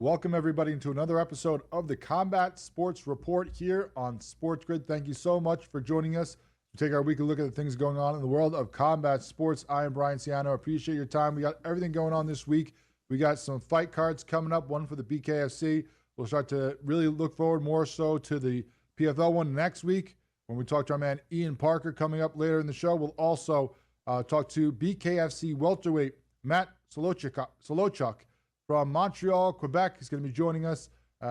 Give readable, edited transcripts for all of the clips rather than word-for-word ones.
Welcome, everybody, to another episode of the Combat Sports Report here on SportsGrid. Thank you so much for joining us to take our weekly look at the things going on in the world of combat sports. I am Brian Ciano. Appreciate your time. We got everything going on this week. We got some fight cards coming up, one for the BKFC. We'll start to really look forward more so to the PFL one next week when we talk to our man Ian Parker coming up later in the show. We'll also talk to BKFC welterweight Matt Socholotiuk from Montreal, Quebec. He's going to be joining us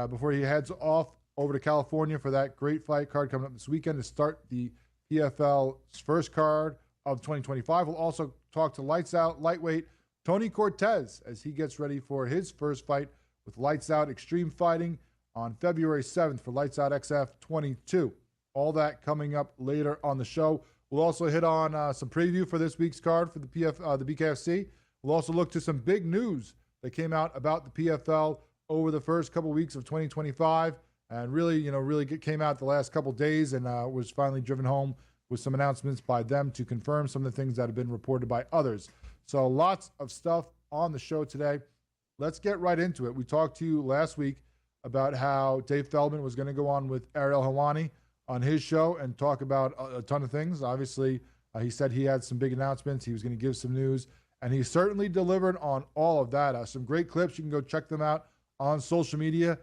before he heads off over to California for that great fight card coming up this weekend to start the PFL's first card of 2025. We'll also talk to Lights Out lightweight Tony Cortez as he gets ready for his first fight with Lights Out Extreme Fighting on February 7th for Lights Out XF 22. All that coming up later on the show. We'll also hit on some preview for this week's card for the BKFC. We'll also look to some big news that came out about the PFL over the first couple weeks of 2025, and really came out the last couple days and was finally driven home with some announcements by them to confirm some of the things that have been reported by others. So lots of stuff on the show today. Let's get right into it. We talked to you last week about how Dave Feldman was going to go on with Ariel Helwani on his show and talk about a ton of things. Obviously, he said he had some big announcements. He was going to give some news, and he certainly delivered on all of that. Some great clips. You can go check them out on social media.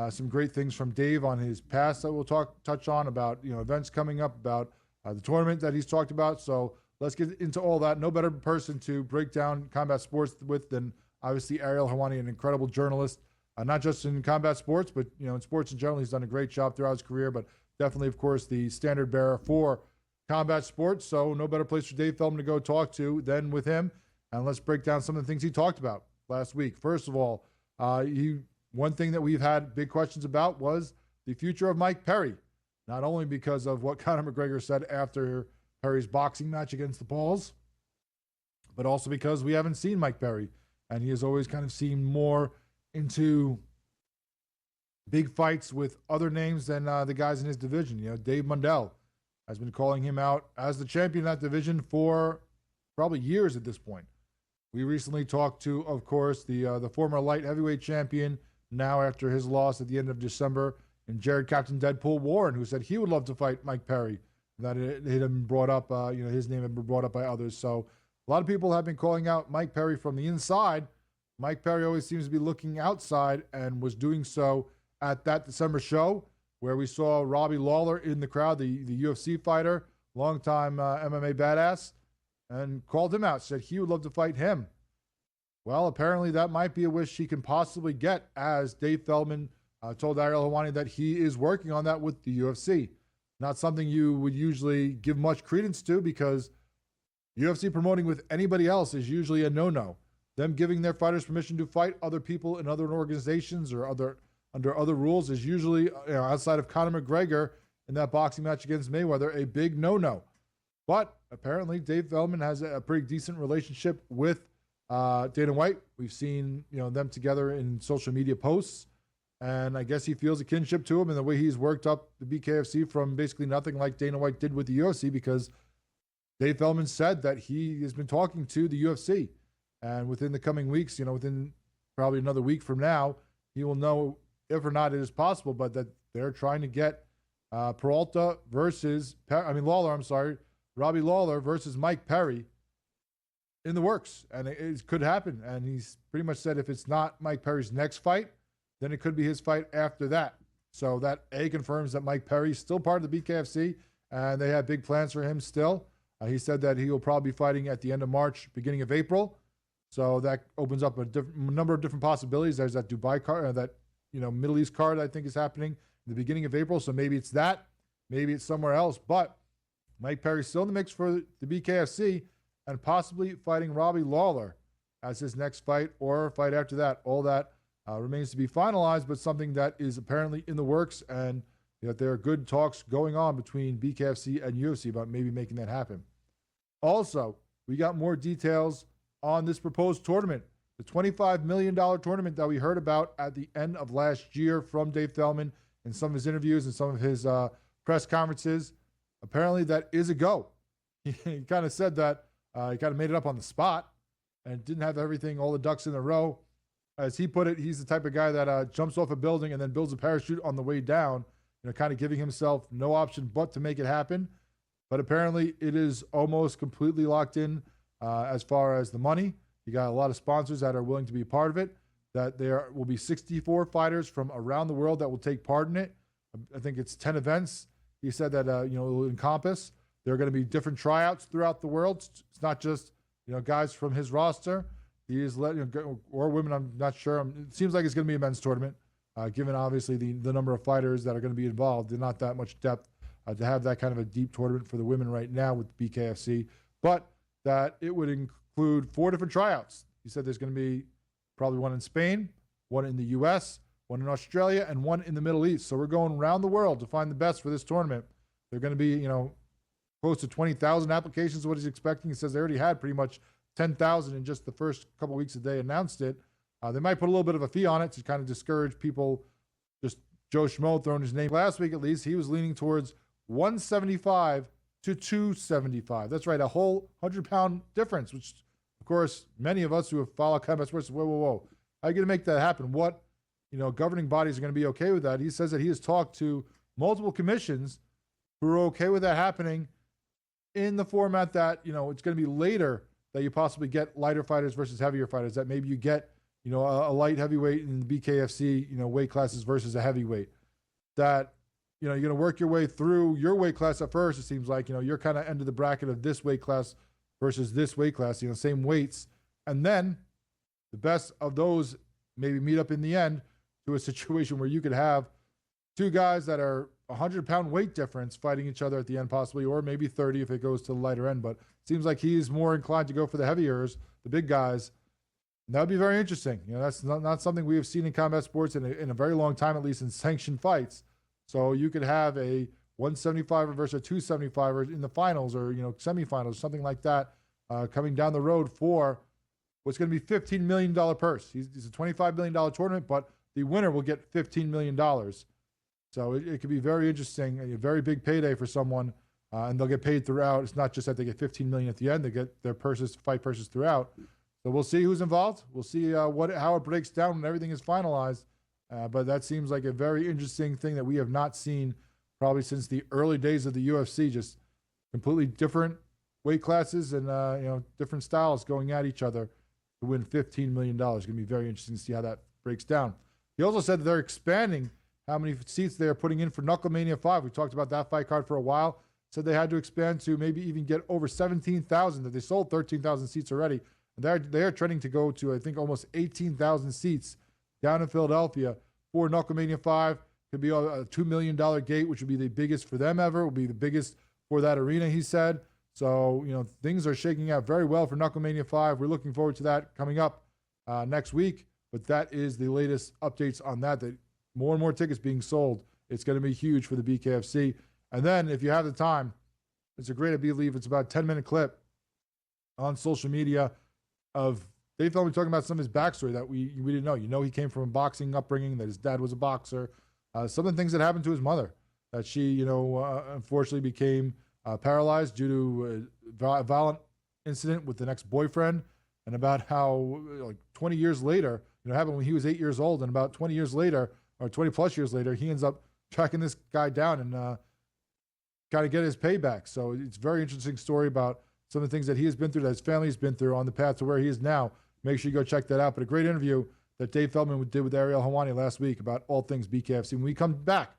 Some great things from Dave on his past that we'll touch on about events coming up, about the tournament that he's talked about. So let's get into all that. No better person to break down combat sports with than obviously Ariel Helwani, an incredible journalist, not just in combat sports, but in sports in general. He's done a great job throughout his career, but definitely, of course, the standard bearer for combat sports. So no better place for Dave Feldman to go talk to than with him. And let's break down some of the things he talked about last week. First of all, one thing that we've had big questions about was the future of Mike Perry, not only because of what Conor McGregor said after Perry's boxing match against the Pauls, but also because we haven't seen Mike Perry, and he has always kind of seemed more into big fights with other names than the guys in his division. Dave Mundell has been calling him out as the champion of that division for probably years at this point. We recently talked to, of course, the former light heavyweight champion, now after his loss at the end of December, and Jared Captain Deadpool Warren, who said he would love to fight Mike Perry. That it had been brought up, his name had been brought up by others. So a lot of people have been calling out Mike Perry from the inside. Mike Perry always seems to be looking outside and was doing so at that December show where we saw Robbie Lawler in the crowd, the UFC fighter, longtime MMA badass, and called him out, said he would love to fight him. Well, apparently that might be a wish he can possibly get, as Dave Feldman told Ariel Helwani that he is working on that with the UFC. Not something you would usually give much credence to, because UFC promoting with anybody else is usually a no-no. Them giving their fighters permission to fight other people in other organizations or under other rules is usually, outside of Conor McGregor in that boxing match against Mayweather, a big no-no. But apparently Dave Feldman has a pretty decent relationship with Dana White. We've seen them together in social media posts, and I guess he feels a kinship to him in the way he's worked up the BKFC from basically nothing like Dana White did with the UFC, because Dave Feldman said that he has been talking to the UFC, and within the coming weeks, within probably another week from now, he will know if or not it is possible, but that they're trying to get Robbie Lawler versus Mike Perry in the works, and it could happen. And he's pretty much said if it's not Mike Perry's next fight, then it could be his fight after that. So that confirms that Mike Perry is still part of the BKFC, and they have big plans for him still. He said that he will probably be fighting at the end of March, beginning of April. So that opens up a number of different possibilities. There's that Dubai card, that Middle East card I think is happening in the beginning of April. So maybe it's that, maybe it's somewhere else. But Mike Perry's still in the mix for the BKFC, and possibly fighting Robbie Lawler as his next fight or fight after that. All that remains to be finalized, but something that is apparently in the works, and there are good talks going on between BKFC and UFC about maybe making that happen. Also, we got more details on this proposed tournament, the $25 million tournament that we heard about at the end of last year from Dave Feldman in some of his interviews and some of his press conferences. Apparently that is a go. He kind of said that, he kind of made it up on the spot and didn't have everything, all the ducks in a row as he put it, he's the type of guy that jumps off a building and then builds a parachute on the way down, kind of giving himself no option but to make it happen. But apparently it is almost completely locked in as far as the money. You got a lot of sponsors that are willing to be a part of it, that there will be 64 fighters from around the world that will take part in it. I think it's 10 events. He said that, it will encompass. There are going to be different tryouts throughout the world. It's not just, guys from his roster. He is or women, I'm not sure. It seems like it's going to be a men's tournament, given obviously the number of fighters that are going to be involved. There's not that much depth to have that kind of a deep tournament for the women right now with BKFC, but that it would include 4 different tryouts. He said there's going to be probably one in Spain, one in the U.S., one in Australia, and one in the Middle East. So we're going around the world to find the best for this tournament. They're going to be, close to 20,000 applications, what he's expecting. He says they already had pretty much 10,000 in just the first couple weeks that they announced it. They might put a little bit of a fee on it to kind of discourage people, just Joe Schmo throwing his name. Last week, at least, he was leaning towards 175 to 275. That's right, a whole 100-pound difference, which, of course, many of us who have followed combat sports, whoa. How are you going to make that happen? What, governing bodies are going to be okay with that? He says that he has talked to multiple commissions who are okay with that happening in the format that, it's going to be later that you possibly get lighter fighters versus heavier fighters, that maybe you get, a light heavyweight in the BKFC, weight classes versus a heavyweight. That, you're going to work your way through your weight class at first. It seems like, you're kind of end of the bracket of this weight class versus this weight class, same weights. And then the best of those maybe meet up in the end to a situation where you could have 2 guys that are 100-pound weight difference fighting each other at the end possibly, or maybe 30 if it goes to the lighter end. But it seems like he's more inclined to go for the heaviers, the big guys. And that would be very interesting. That's not something we have seen in combat sports in a very long time, at least in sanctioned fights. So you could have a 175er versus a 275er in the finals or, semifinals, something like that, coming down the road for what's going to be $15 million purse. It's a $25 million tournament, but the winner will get $15 million. So it could be very interesting, a very big payday for someone, and they'll get paid throughout. It's not just that they get $15 million at the end; they get their fight purses throughout. So we'll see who's involved. We'll see how it breaks down when everything is finalized. But that seems like a very interesting thing that we have not seen probably since the early days of the UFC. Just completely different weight classes and different styles going at each other to win $15 million. It's going to be very interesting to see how that breaks down. He also said that they're expanding how many seats they are putting in for Knucklemania 5. We talked about that fight card for a while. Said they had to expand to maybe even get over 17,000, that they sold 13,000 seats already. And they are trending to go to, I think, almost 18,000 seats down in Philadelphia for Knucklemania 5. Could be a $2 million gate, which would be the biggest for them ever. It will be the biggest for that arena, he said. So, things are shaking out very well for Knucklemania 5. We're looking forward to that coming up next week. But that is the latest updates on that more and more tickets being sold. It's going to be huge for the BKFC. And then if you have the time, it's a great, I believe it's about a 10-minute clip on social media of Dave Feldman talking about some of his backstory that we didn't know. He came from a boxing upbringing, that his dad was a boxer. Some of the things that happened to his mother, that she, unfortunately became paralyzed due to a violent incident with an ex-boyfriend, and about how 20 years later, happened when he was 8 years old, and about 20 years later, or 20 plus years later, he ends up tracking this guy down and kind of get his payback. So it's a very interesting story about some of the things that he has been through, that his family has been through on the path to where he is now. Make sure you go check that out. But a great interview that Dave Feldman did with Ariel Helwani last week about all things BKFC. When we come back,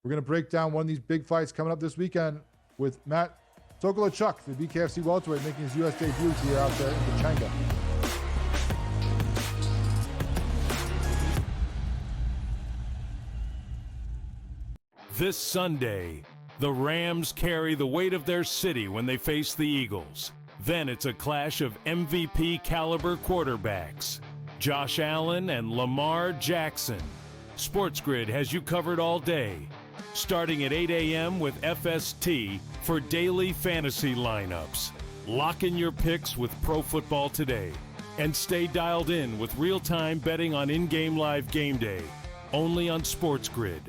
we're going to break down one of these big fights coming up this weekend with Matt Socholotiuk, the BKFC welterweight, making his U.S. debut here out there in Pechanga. This Sunday, the Rams carry the weight of their city when they face the Eagles. Then it's a clash of MVP caliber quarterbacks, Josh Allen and Lamar Jackson. SportsGrid has you covered all day, starting at 8 a.m. with FST for daily fantasy lineups. Lock in your picks with Pro Football Today and stay dialed in with real-time betting on in-game live game day, only on SportsGrid.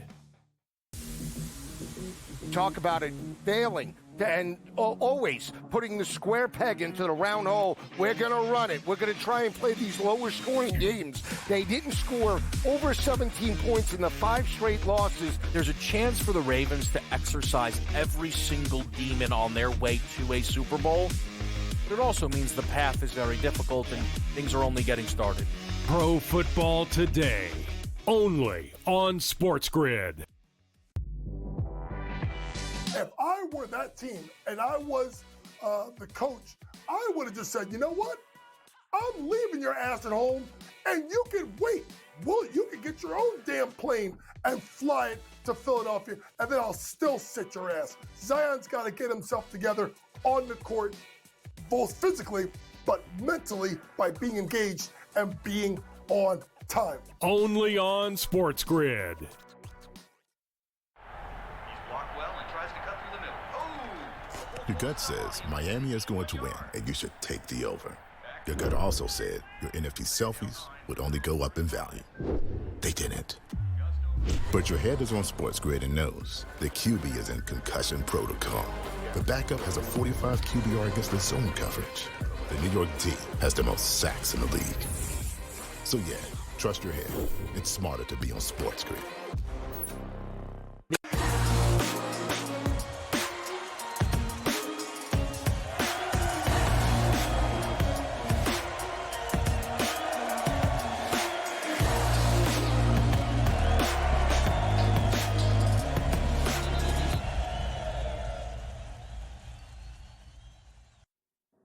Talk about it failing and always putting the square peg into the round hole. We're going to run it. We're going to try and play these lower scoring games. They didn't score over 17 points in the 5 straight losses. There's a chance for the Ravens to exercise every single demon on their way to a Super Bowl, but it also means the path is very difficult and things are only getting started. Pro Football Today, only on SportsGrid. If I were that team and I was the coach, I would have just said, you know what? I'm leaving your ass at home, and you can wait. Well, you can get your own damn plane and fly it to Philadelphia, and then I'll still sit your ass. Zion's got to get himself together on the court, both physically, but mentally by being engaged and being on time. Only on SportsGrid. Your gut says Miami is going to win, and you should take the over. Your gut also said your NFT selfies would only go up in value. They didn't. But your head is on SportsGrid and knows the QB is in concussion protocol. The backup has a 45 QBR against the zone coverage. The New York D has the most sacks in the league. So yeah, trust your head. It's smarter to be on SportsGrid.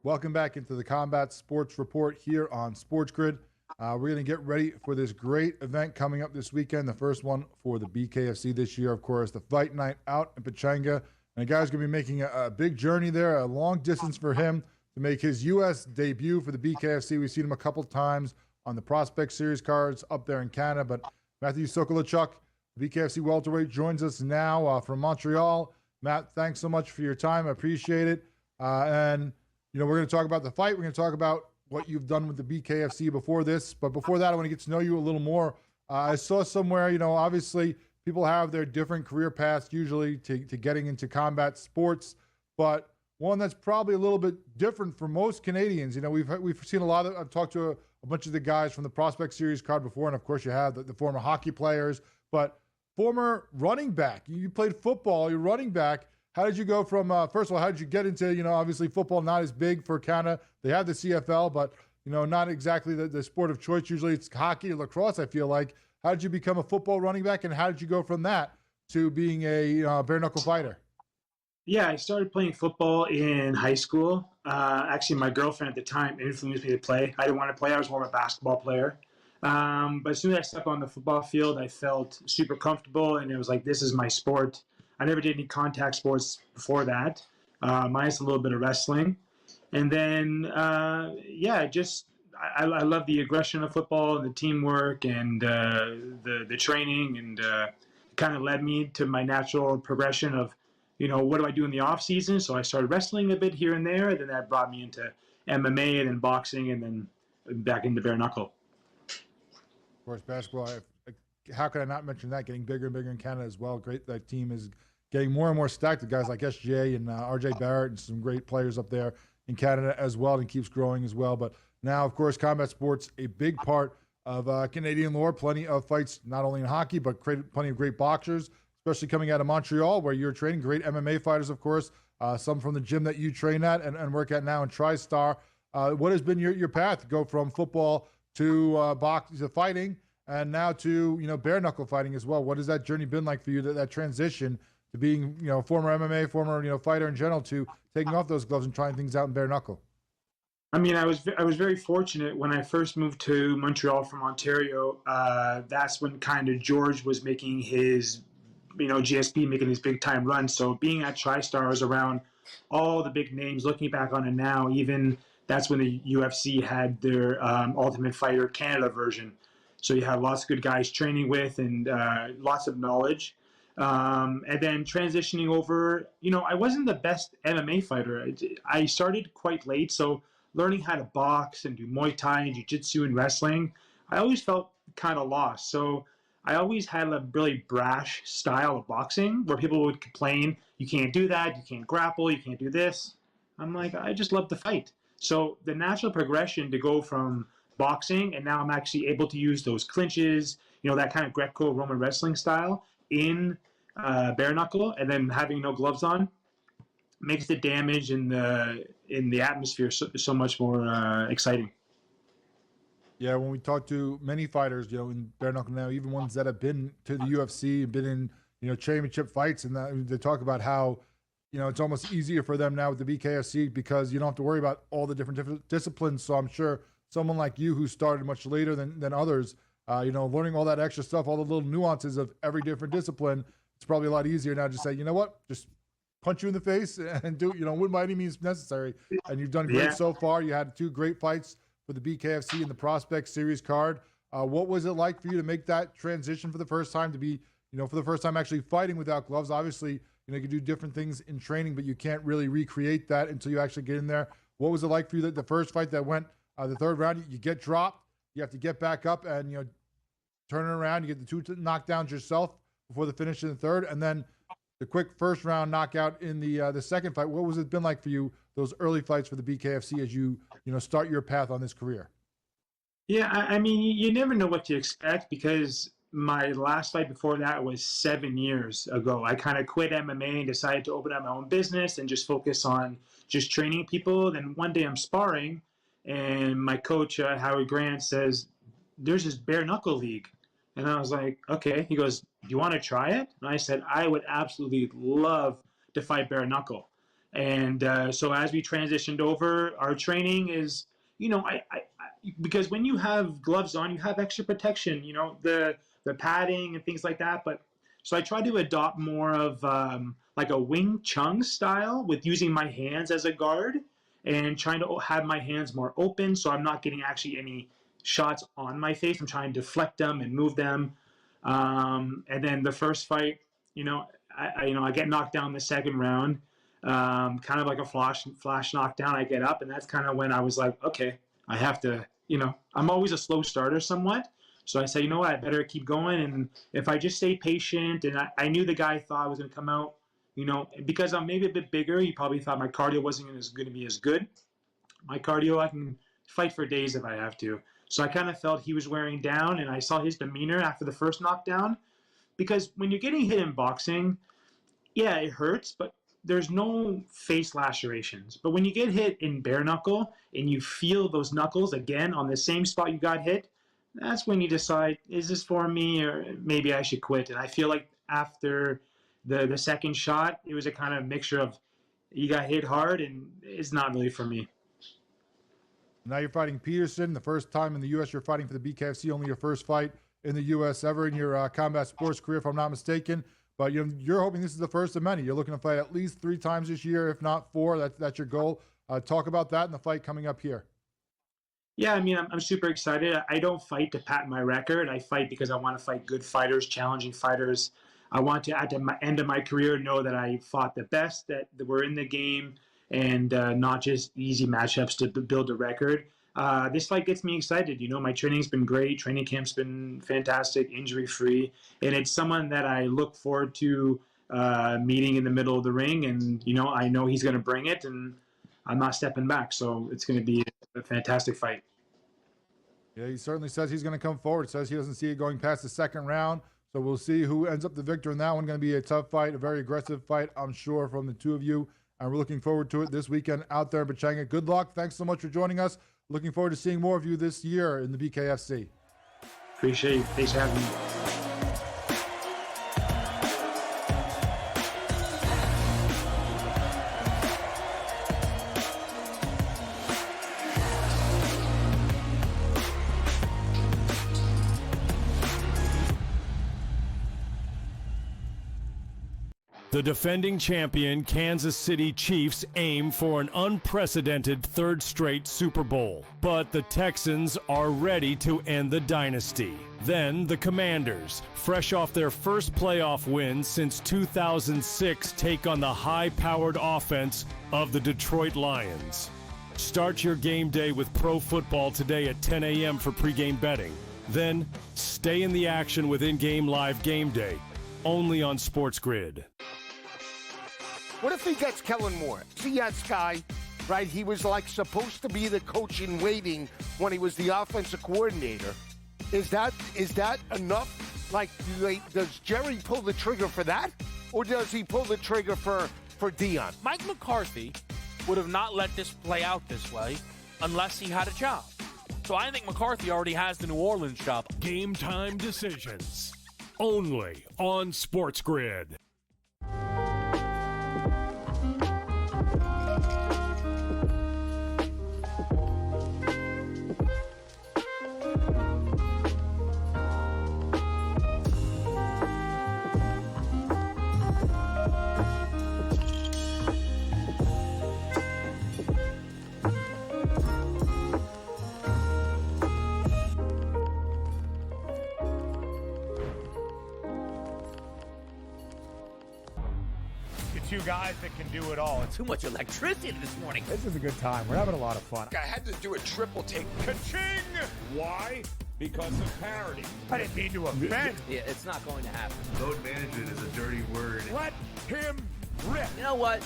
Welcome back into the Combat Sports Report here on SportsGrid. We're going to get ready for this great event coming up this weekend, the first one for the BKFC this year, of course, the Fight Night out in Pechanga. And the guy's going to be making a big journey there, a long distance for him to make his U.S. debut for the BKFC. We've seen him a couple times on the Prospect Series cards up there in Canada. But Matt Socholotiuk, BKFC welterweight, joins us now from Montreal. Matt, thanks so much for your time. I appreciate it. You know, we're going to talk about the fight. We're going to talk about what you've done with the BKFC before this. But before that, I want to get to know you a little more. I saw somewhere, you know, obviously people have their different career paths usually to getting into combat sports. But one that's probably a little bit different for most Canadians. You know, we've seen a lot of, I've talked to a bunch of the guys from the Prospect Series card before. And of course you have the former hockey players, but former running back. You played football, you're running back. How did you go from, first of all, how did you get into, you know, obviously football not as big for Canada. They have the CFL, but, you know, not exactly the sport of choice. Usually it's hockey or lacrosse, I feel like. How did you become a football running back, and how did you go from that to being a bare-knuckle fighter? Yeah, I started playing football in high school. Actually, my girlfriend at the time influenced me to play. I didn't want to play. I was more of a basketball player. But as soon as I stepped on the football field, I felt super comfortable, and it was like, this is my sport. I never did any contact sports before that, minus a little bit of wrestling. And then, I love the aggression of football and the teamwork and the training, and kind of led me to my natural progression of, you know, what do I do in the off season? So I started wrestling a bit here and there, and then that brought me into MMA and then boxing, and then back into bare knuckle. Of course, basketball. How could I not mention that? Getting bigger and bigger in Canada as well. Great, that team is getting more and more stacked with guys like SJ and RJ Barrett and some great players up there in Canada as well, and keeps growing as well. But now, of course, combat sports, a big part of Canadian lore. Plenty of fights, not only in hockey, but plenty of great boxers, especially coming out of Montreal, where you're training great MMA fighters, of course, some from the gym that you train at and work at now in TriStar. What has been your path to go from football to to fighting, and now to, you know, bare knuckle fighting as well? What has that journey been like for you, that transition to being, you know, former MMA, former, you know, fighter in general, to taking off those gloves and trying things out in bare knuckle? I mean, I was very fortunate when I first moved to Montreal from Ontario. That's when kind of George was making his, you know, GSP making his big time run. So being at TriStar, I was around all the big names. Looking back on it now, even that's when the UFC had their Ultimate Fighter Canada version. So you had lots of good guys training with, and lots of knowledge. And then transitioning over, you know, I wasn't the best MMA fighter. I started quite late, so learning how to box and do Muay Thai and Jiu-Jitsu and wrestling, I always felt kind of lost. So I always had a really brash style of boxing where people would complain, you can't do that, you can't grapple, you can't do this. I'm like, I just love to fight. So the natural progression to go from boxing, and now I'm actually able to use those clinches, that kind of Greco-Roman wrestling style in bare knuckle, and then having no gloves on makes the damage in the atmosphere so much more exciting. Yeah, when we talk to many fighters, in bare knuckle now, even ones that have been to the UFC and been in, championship fights, and that, they talk about how, it's almost easier for them now with the BKFC because you don't have to worry about all the different disciplines. So I'm sure someone like you who started much later than others, learning all that extra stuff, all the little nuances of every different discipline, it's probably a lot easier now to say, you know what, just punch you in the face and do, win by any means necessary. And you've done great so far. You had 2 great fights for the BKFC and the Prospect Series card. What was it like for you to make that transition for the first time to be, for the first time actually fighting without gloves? Obviously, you can do different things in training, but you can't really recreate that until you actually get in there. What was it like for you that the first fight that went the 3rd round, you get dropped, you have to get back up and, turn it around, you get the 2 knockdowns yourself before the finish in the 3rd, and then the quick first round knockout in the second fight. What was it been like for you, those early fights for the BKFC as you start your path on this career? Yeah, I mean, you never know what to expect because my last fight before that was 7 years ago. I kind of quit MMA and decided to open up my own business and just focus on just training people. Then one day I'm sparring and my coach, Howard Grant, says, there's this bare knuckle league. And I was like, okay. He goes, do you want to try it? And I said, I would absolutely love to fight bare knuckle. And so as we transitioned over, our training is, because when you have gloves on, you have extra protection, the padding and things like that. But so I tried to adopt more of like a Wing Chun style with using my hands as a guard and trying to have my hands more open so I'm not getting actually any shots on my face. I'm trying to deflect them and move them. And then the first fight, I get knocked down the second round, kind of like a flash knockdown. I get up, and that's kind of when I was like, okay, I have to, I'm always a slow starter somewhat. So I said, you know what, I better keep going. And if I just stay patient, and I knew the guy thought I was going to come out, because I'm maybe a bit bigger, he probably thought my cardio wasn't going to be as good. My cardio, I can fight for days if I have to. So I kind of felt he was wearing down, and I saw his demeanor after the first knockdown. Because when you're getting hit in boxing, yeah, it hurts, but there's no face lacerations. But when you get hit in bare knuckle and you feel those knuckles again on the same spot you got hit, that's when you decide, is this for me or maybe I should quit? And I feel like after the second shot, it was a kind of mixture of you got hit hard and it's not really for me. Now you're fighting Peterson. The first time in the U.S. you're fighting for the BKFC, only your first fight in the U.S. ever in your combat sports career, if I'm not mistaken. But you're hoping this is the first of many. You're looking to fight at least 3 times this year, if not 4. That's your goal. Talk about that and the fight coming up here. Yeah, I mean, I'm super excited. I don't fight to pat my record. I fight because I want to fight good fighters, challenging fighters. I want to, at the end of my career, know that I fought the best, that were in the game, and not just easy matchups to build a record. This fight gets me excited. My training's been great. Training camp's been fantastic, injury-free. And it's someone that I look forward to meeting in the middle of the ring. And, I know he's going to bring it, and I'm not stepping back. So it's going to be a fantastic fight. Yeah, he certainly says he's going to come forward. Says he doesn't see it going past the second round. So we'll see who ends up the victor in that one. Going to be a tough fight, a very aggressive fight, I'm sure, from the two of you. And we're looking forward to it this weekend out there in Pechanga. Good luck. Thanks so much for joining us. Looking forward to seeing more of you this year in the BKFC. Appreciate you. Thanks for having me. The defending champion Kansas City Chiefs aim for an unprecedented 3rd straight Super Bowl. But the Texans are ready to end the dynasty. Then the Commanders, fresh off their first playoff win since 2006, take on the high-powered offense of the Detroit Lions. Start your game day with pro football today at 10 a.m. for pregame betting. Then, stay in the action with in-game live game day, only on SportsGrid. What if he gets Kellen Moore? See that guy, right? He was like supposed to be the coach in waiting when he was the offensive coordinator. Is that enough? Like, does Jerry pull the trigger for that? Or does he pull the trigger for Dion? Mike McCarthy would have not let this play out this way unless he had a job. So I think McCarthy already has the New Orleans job. Game time decisions, only on SportsGrid. Two guys that can do it all. Too much electricity this morning. This is a good time. We're having a lot of fun. I had to do a triple take. Ka-ching! Why? Because of parity. I didn't mean to offend. Yeah, it's not going to happen. Load management is a dirty word. Let him rip. You know what?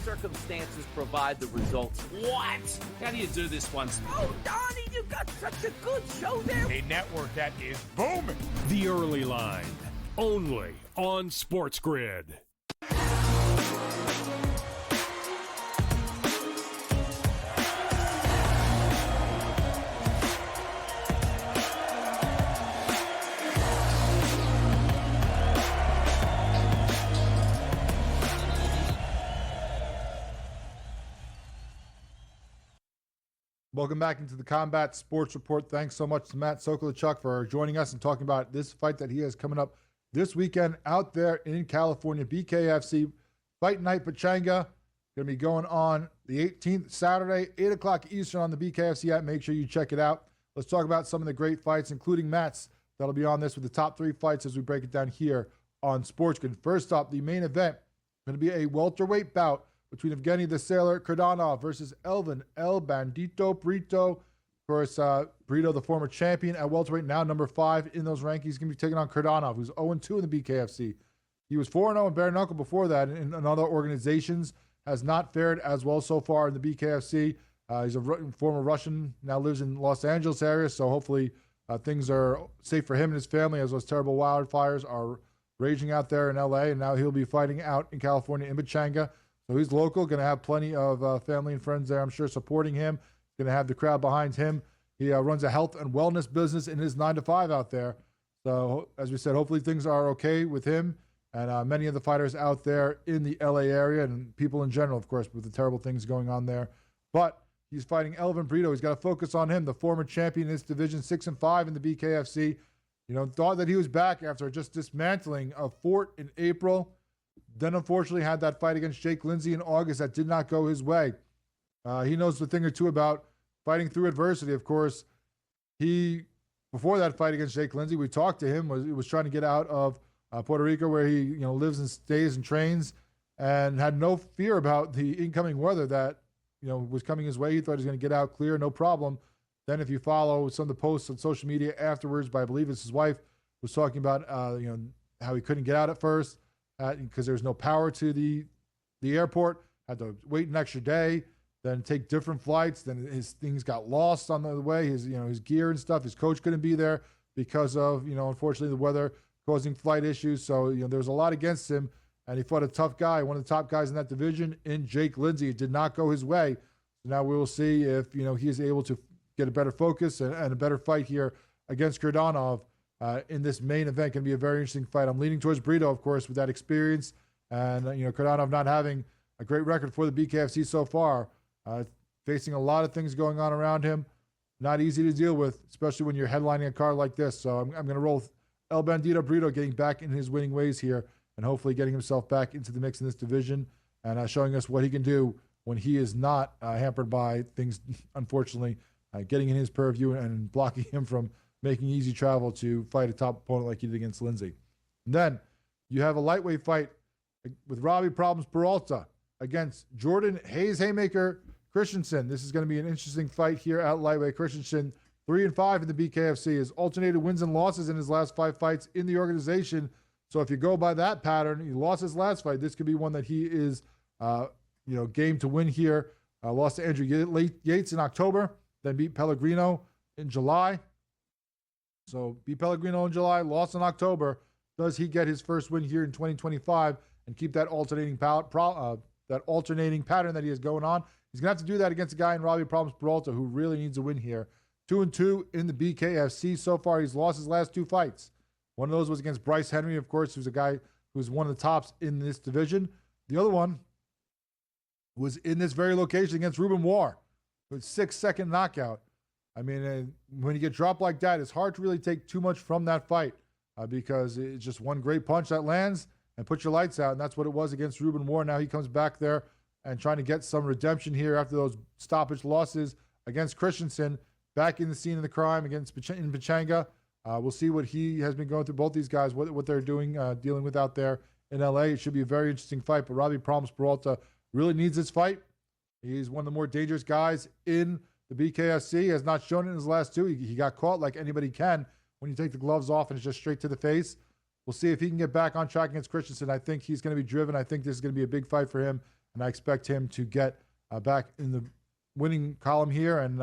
Circumstances provide the results. What? How do you do this once? Oh, Donnie, you got such a good show there. A network that is booming. The Early Line, only on SportsGrid. Welcome back into the Combat Sports Report. Thanks so much to Matt Socholotiuk for joining us and talking about this fight that he has coming up this weekend out there in California. BKFC Fight Night Pachanga going to be going on the 18th, Saturday, 8 o'clock Eastern on the BKFC app. Make sure you check it out. Let's talk about some of the great fights, including Matt's. That'll be on this with the top 3 fights as we break it down here on SportsGrid. First up, the main event, going to be a welterweight bout between Evgeny the Sailor Kurdanov versus Elvin El Bandito Brito. Of course, Brito, the former champion at welterweight, now number 5 in those rankings, going to be taking on Kurdanov, who's 0-2 in the BKFC. He was 4-0 in bare knuckle before that in other organizations, has not fared as well so far in the BKFC. He's a former Russian, now lives in Los Angeles area, so hopefully things are safe for him and his family as those terrible wildfires are raging out there in LA, and now he'll be fighting out in California in Pachanga. So he's local, going to have plenty of family and friends there, I'm sure, supporting him. Going to have the crowd behind him. He runs a health and wellness business in his 9-to-5 out there. So, as we said, hopefully things are okay with him and many of the fighters out there in the LA area and people in general, of course, with the terrible things going on there. But he's fighting Elvin Brito. He's got to focus on him, the former champion in this division, 6-5 in the BKFC. You know, thought that he was back after just dismantling a fort in April. Then, unfortunately, had that fight against Jake Lindsay in August that did not go his way. He knows a thing or two about fighting through adversity. Of course, before that fight against Jake Lindsay, we talked to him. He was trying to get out of Puerto Rico, where he lives and stays and trains, and had no fear about the incoming weather that was coming his way. He thought he was going to get out clear, no problem. Then, if you follow some of the posts on social media afterwards, by I believe it's his wife, was talking about how he couldn't get out at first. Because there was no power to the airport, had to wait an extra day, then take different flights. Then his things got lost on the way. His gear and stuff. His coach couldn't be there because of unfortunately the weather causing flight issues. So there was a lot against him, and he fought a tough guy, one of the top guys in that division, in Jake Lindsay. It did not go his way. So now we will see if he is able to get a better focus and a better fight here against Kurdanov. In this main event, can be a very interesting fight. I'm leaning towards Brito, of course, with that experience, and Kurdanov not having a great record for the BKFC so far, facing a lot of things going on around him. Not easy to deal with, especially when you're headlining a card like this. So I'm going to roll with El Bandito Brito getting back in his winning ways here, and hopefully getting himself back into the mix in this division, and showing us what he can do when he is not hampered by things, unfortunately, getting in his purview and blocking him from making easy travel to fight a top opponent like he did against Lindsay. And then you have a lightweight fight with Robbie Problems Peralta against Jordan Hayes Haymaker Christensen. This is going to be an interesting fight here at lightweight. Christensen 3-5 in the BKFC. Has alternated wins and losses in his last 5 fights in the organization. So if you go by that pattern, he lost his last fight. This could be one that he is, game to win here. Lost to Andrew Yates in October, then beat Pellegrino in July. So beat Pellegrino in July, lost in October. Does he get his first win here in 2025 and keep that alternating pattern that he has going on? He's going to have to do that against a guy in Robbie Problems Peralta who really needs a win here. 2-2 in the BKFC. So far, he's lost his last 2 fights. One of those was against Bryce Henry, of course, who's a guy who's one of the tops in this division. The other one was in this very location against Ruben War, with 6-second knockout. I mean, when you get dropped like that, it's hard to really take too much from that fight because it's just one great punch that lands and puts your lights out, and that's what it was against Ruben War. Now he comes back there and trying to get some redemption here after those stoppage losses against Christensen, back in the scene of the crime against in Pechanga. We'll see what he has been going through, both these guys, what they're doing, dealing with out there in LA. It should be a very interesting fight, but Robbie Problems Peralta really needs this fight. He's one of the more dangerous guys in the BKFC. He has not shown it in his last 2. He got caught like anybody can when you take the gloves off and it's just straight to the face. We'll see if he can get back on track against Christensen. I think he's going to be driven. I think this is going to be a big fight for him, and I expect him to get back in the winning column here and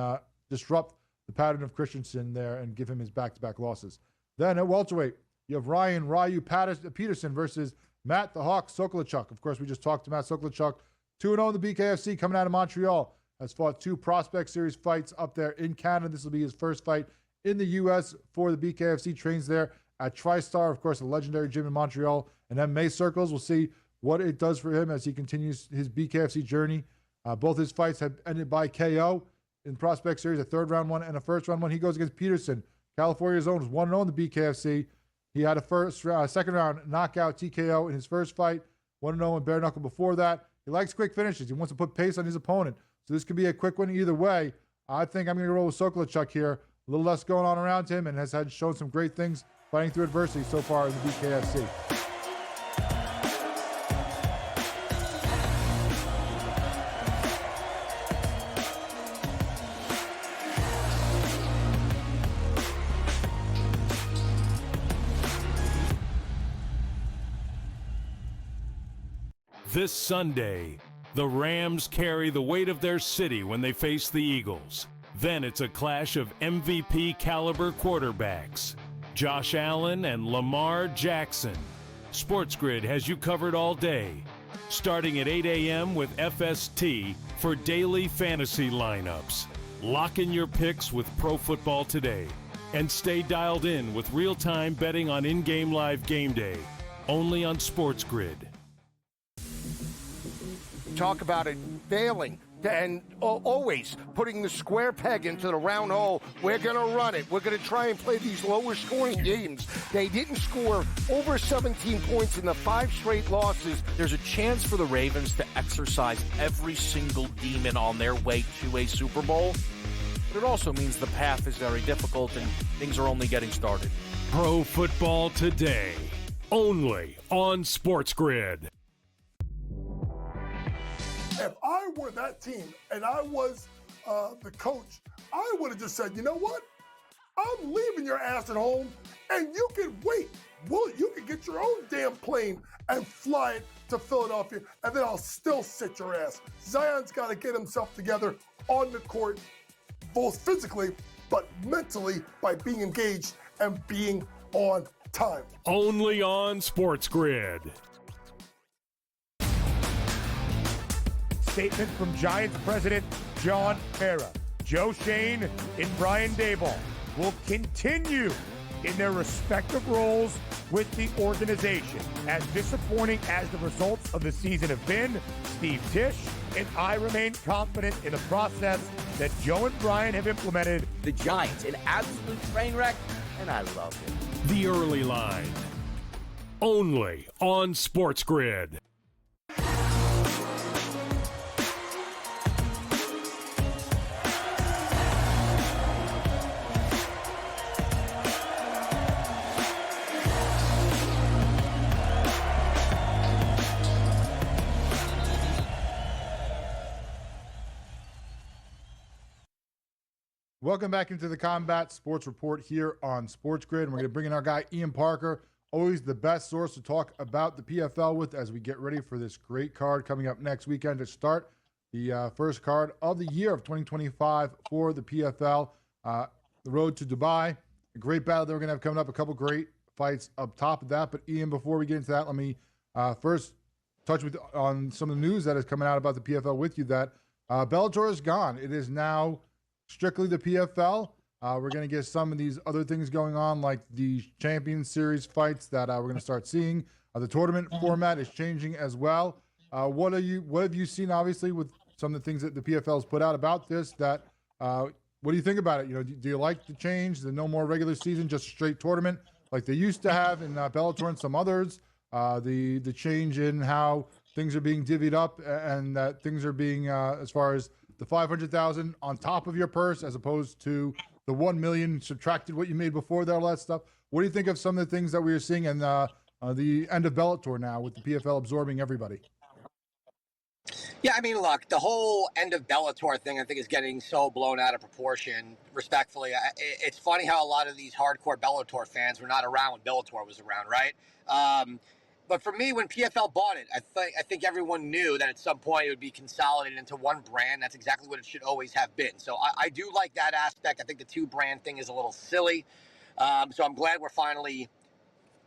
disrupt the pattern of Christensen there and give him his back-to-back losses. Then at welterweight, you have Ryan Ryu Peterson versus Matt the Hawk Socholotiuk. Of course, we just talked to Matt Socholotiuk. 2-0 in the BKFC, coming out of Montreal. Has fought 2 Prospect Series fights up there in Canada. This will be his first fight in the U.S. for the BKFC. Trains there at TriStar, of course, a legendary gym in Montreal. And MMA circles. We'll see what it does for him as he continues his BKFC journey. Both his fights have ended by KO in Prospect Series, a 3rd-round one and a 1st-round one. He goes against Peterson. California's own, was 1-0 in the BKFC. He had a 2nd-round knockout TKO in his first fight, 1-0 in bare knuckle before that. He likes quick finishes. He wants to put pace on his opponent. So this could be a quick one either way. I think I'm going to roll with Socholotiuk here. A little less going on around him and has shown some great things fighting through adversity so far in the BKFC. This Sunday, the Rams carry the weight of their city when they face the Eagles. Then it's a clash of MVP caliber quarterbacks, Josh Allen and Lamar Jackson. SportsGrid has you covered all day, starting at 8 a.m. with FST for daily fantasy lineups. Lock in your picks with Pro Football Today and stay dialed in with real-time betting on in-game live game day, only on SportsGrid. Talk about it failing and always putting the square peg into the round hole. We're going to run it. We're going to try and play these lower scoring games. They didn't score over 17 points in the 5 straight losses. There's a chance for the Ravens to exercise every single demon on their way to a Super Bowl, but it also means the path is very difficult and things are only getting started. Pro Football Today, only on SportsGrid. If I were that team and I was the coach, I would have just said, you know what? I'm leaving your ass at home, and you can wait. Well, you can get your own damn plane and fly it to Philadelphia, and then I'll still sit your ass. Zion's got to get himself together on the court, both physically, but mentally by being engaged and being on time. Only on SportsGrid. Statement from Giants president John Mara. Joe Shane and Brian Daboll will continue in their respective roles with the organization. As disappointing as the results of the season have been, Steve Tisch and I remain confident in the process that Joe and Brian have implemented. The Giants, an absolute train wreck, and I love it. The Early Line, only on SportsGrid. Welcome back into the Combat Sports Report here on SportsGrid. And we're going to bring in our guy, Ian Parker, always the best source to talk about the PFL with as we get ready for this great card coming up next weekend to start the first card of the year of 2025 for the PFL. The road to Dubai, a great battle that we're going to have coming up, a couple great fights up top of that. But Ian, before we get into that, let me first touch on some of the news that is coming out about the PFL with you, that Bellator is gone. It is now strictly the PFL. We're going to get some of these other things going on, like the Champions Series fights that we're going to start seeing. The tournament format is changing as well. What have you seen, obviously, with some of the things that the PFL has put out about this? What do you think about it? Do you like the change? The no more regular season, just straight tournament like they used to have in Bellator and some others. The change in how things are being divvied up and that things are being as far as the $500,000 on top of your purse, as opposed to the 1 million subtracted what you made before that, all that stuff. What do you think of some of the things that we are seeing and the end of Bellator now with the PFL absorbing everybody? Yeah, I mean, look, the whole end of Bellator thing, I think, is getting so blown out of proportion, respectfully. It's funny how a lot of these hardcore Bellator fans were not around when Bellator was around, right? But for me, when PFL bought it, I think everyone knew that at some point it would be consolidated into one brand. That's exactly what it should always have been. So I do like that aspect. I think the two-brand thing is a little silly. So I'm glad we're finally,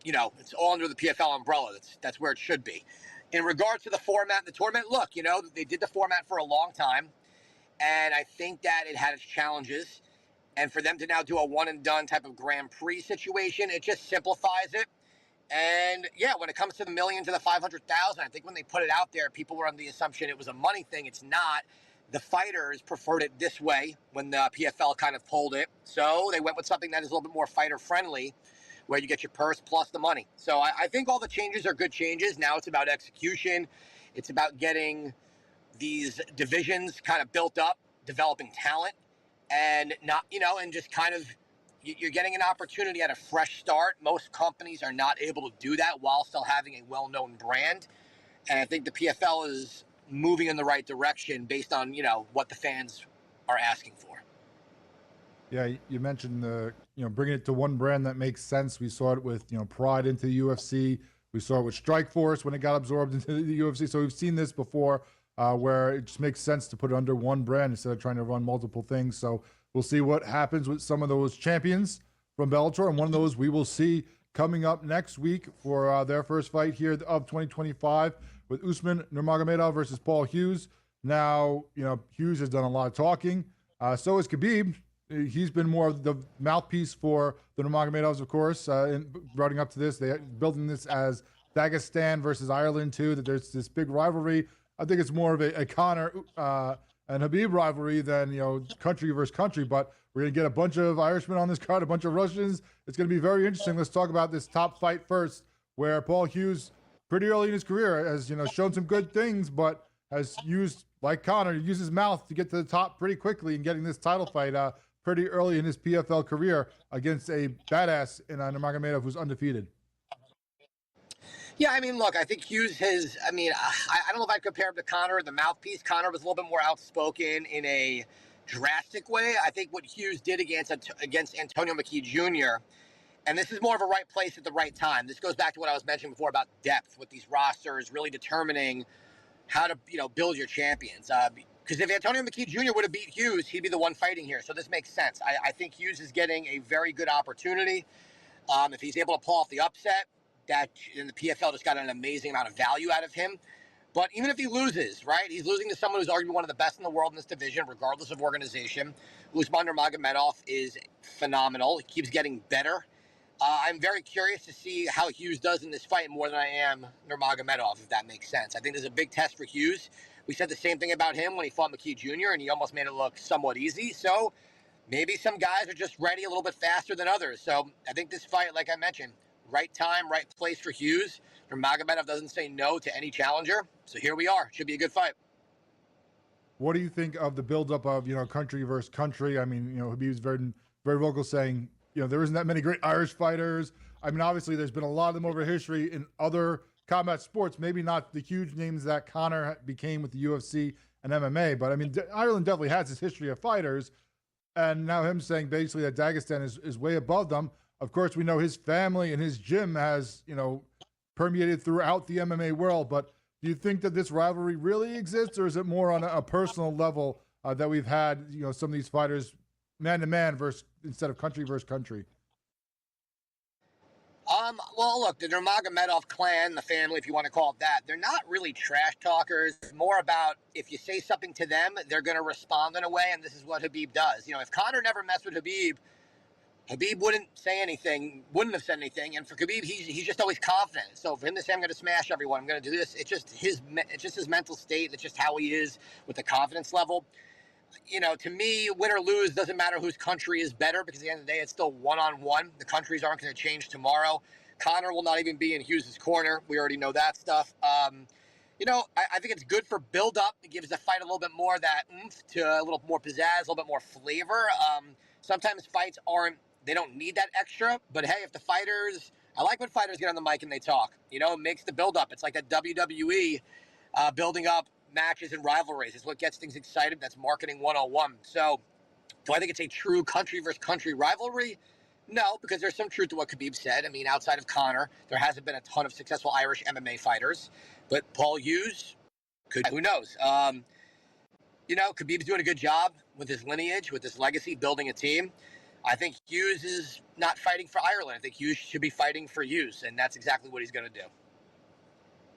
it's all under the PFL umbrella. That's where it should be. In regards to the format and the tournament, look, they did the format for a long time, and I think that it had its challenges. And for them to now do a one-and-done type of Grand Prix situation, it just simplifies it. And yeah, when it comes to the million to the 500,000, I think when they put it out there, people were under the assumption it was a money thing. It's not. The fighters preferred it this way when the PFL kind of pulled it. So they went with something that is a little bit more fighter friendly, where you get your purse plus the money. So I think all the changes are good changes. Now it's about execution. It's about getting these divisions kind of built up, developing talent, and and just kind of, you're getting an opportunity at a fresh start. Most companies are not able to do that while still having a well-known brand. And I think the PFL is moving in the right direction based on, what the fans are asking for. Yeah, you mentioned bringing it to one brand that makes sense. We saw it with, Pride into the UFC. We saw it with Strikeforce when it got absorbed into the UFC. So we've seen this before where it just makes sense to put it under one brand instead of trying to run multiple things. So we'll see what happens with some of those champions from Bellator. And one of those we will see coming up next week for their first fight here of 2025 with Usman Nurmagomedov versus Paul Hughes. Now, Hughes has done a lot of talking. So has Khabib. He's been more of the mouthpiece for the Nurmagomedovs, of course, running up to this. They're building this as Dagestan versus Ireland, too, that there's this big rivalry. I think it's more of a Conor and Khabib rivalry than, country versus country. But we're going to get a bunch of Irishmen on this card, a bunch of Russians. It's going to be very interesting. Let's talk about this top fight first, where Paul Hughes, pretty early in his career, has, shown some good things, but has used, like Conor, used his mouth to get to the top pretty quickly and getting this title fight pretty early in his PFL career against a badass in Nurmagomedov who's undefeated. Yeah, I mean, look, I think Hughes I don't know if I'd compare him to Conor, the mouthpiece. Conor was a little bit more outspoken in a drastic way. I think what Hughes did against Antonio McKee Jr., and this is more of a right place at the right time. This goes back to what I was mentioning before about depth with these rosters, really determining how to, build your champions. Because if Antonio McKee Jr. would have beat Hughes, he'd be the one fighting here. So this makes sense. I think Hughes is getting a very good opportunity. If he's able to pull off the upset, and the PFL just got an amazing amount of value out of him. But even if he loses, right, he's losing to someone who's arguably one of the best in the world in this division, regardless of organization. Usman Nurmagomedov is phenomenal. He keeps getting better. I'm very curious to see how Hughes does in this fight more than I am Nurmagomedov, if that makes sense. I think there's a big test for Hughes. We said the same thing about him when he fought McKee Jr., and he almost made it look somewhat easy. So maybe some guys are just ready a little bit faster than others. So I think this fight, like I mentioned, right time, right place for Hughes. Nurmagomedov doesn't say no to any challenger. So here we are. Should be a good fight. What do you think of the buildup of, country versus country? I mean, Khabib's very, very vocal saying, there isn't that many great Irish fighters. I mean, obviously, there's been a lot of them over history in other combat sports, maybe not the huge names that Conor became with the UFC and MMA, but I mean, Ireland definitely has its history of fighters. And now him saying basically that Dagestan is way above them. Of course, we know his family and his gym has, permeated throughout the MMA world. But do you think that this rivalry really exists, or is it more on a personal level that we've had, some of these fighters man-to-man instead of country versus country? Well, look, the Nurmagomedov clan, the family, if you want to call it that, they're not really trash talkers. It's more about if you say something to them, they're going to respond in a way, and this is what Khabib does. If Conor never messed with Khabib wouldn't say anything, wouldn't have said anything. And for Khabib, he's just always confident. So for him to say, I'm going to smash everyone, I'm going to do this, it's just his mental state. It's just how he is with the confidence level. To me, win or lose, doesn't matter whose country is better, because at the end of the day, it's still one-on-one. The countries aren't going to change tomorrow. Conor will not even be in Hughes' corner. We already know that stuff. I think it's good for build-up. It gives the fight a little bit more of that oomph, to a little more pizzazz, a little bit more flavor. Sometimes fights they don't need that extra. But hey, I like when fighters get on the mic and they talk. It makes the build-up. It's like that WWE building up matches and rivalries. It's what gets things excited. That's marketing 101. So do I think it's a true country versus country rivalry? No, because there's some truth to what Khabib said. I mean, outside of Conor, there hasn't been a ton of successful Irish MMA fighters. But Paul Hughes, who knows? Khabib's doing a good job with his lineage, with his legacy, building a team. I think Hughes is not fighting for Ireland. I think Hughes should be fighting for Hughes, and that's exactly what he's going to do.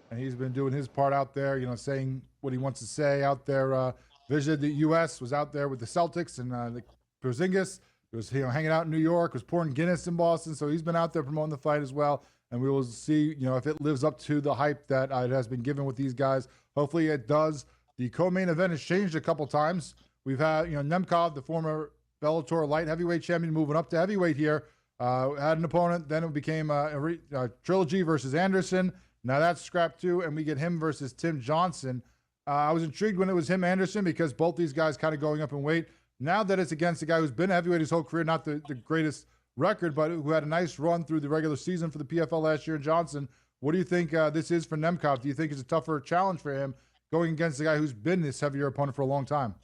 And he's been doing his part out there, saying what he wants to say out there. Visited the U.S., was out there with the Celtics and the Porzingis. He was hanging out in New York, was pouring Guinness in Boston. So he's been out there promoting the fight as well. And we will see, if it lives up to the hype that it has been given with these guys. Hopefully it does. The co-main event has changed a couple times. We've had, Nemkov, the former Bellator light heavyweight champion, moving up to heavyweight here. Had an opponent. Then it became a trilogy versus Anderson. Now that's scrapped too, and we get him versus Tim Johnson. I was intrigued when it was him, Anderson, because both these guys kind of going up in weight. Now that it's against a guy who's been a heavyweight his whole career, not the greatest record, but who had a nice run through the regular season for the PFL last year in Johnson. What do you think this is for Nemkov? Do you think it's a tougher challenge for him going against a guy who's been this heavier opponent for a long time?